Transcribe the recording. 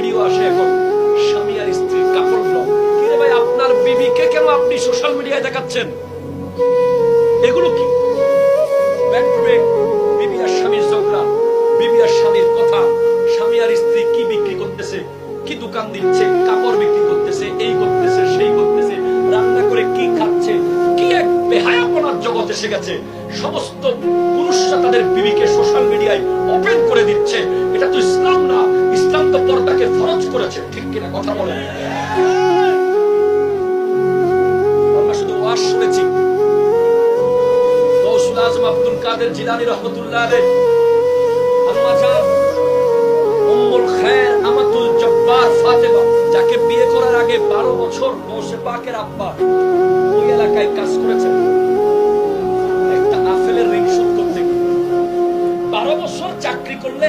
Video আসে এখন স্বামী আর স্ত্রীর কাপড় ব্লগ। কি রে ভাই, আপনার বিবিকে কেন আপনি সোশ্যাল মিডিয়ায় দেখাচ্ছেন? এগুলো কি? বিবি আর স্বামীর ঝগড়া, বিবি আর স্বামীর কথা, স্বামী আর স্ত্রী কি বিক্রি করতেছে, কি দোকান দিচ্ছে, কাপড় বিক্রি করতেছে, এই করতেছে, সেই করতেছে, রান্না করে কি খাচ্ছে, কি এক বেহায়াপনার জগৎ এসে গেছে। সমস্ত পুরুষরা তাদের বিবিকে সোশ্যাল মিডিয়ায় ওপেন করে দিচ্ছে। এটা তো ইসলাম না। ইসলাম তো পর্দাকে ফরজ করেছে, ঠিক কিনা কথা বলেন? আমরা শুধু ওয়াজ শুনেছি। গৌসুল আজম আব্দুল কাদের জিলানী রহমতুল্লাহ আলাইহি আম্মা জান উম্মুল খায়র আমাতুল জব্বার ফাতেমা, যাকে বিয়ে করার আগে 12 বছর গৌসে পাকের আব্বা ওই এলাকায় কাজ করেছেন একটা আপেলের ঋণ শোধ করতে। 12 বছর চাকরি করলে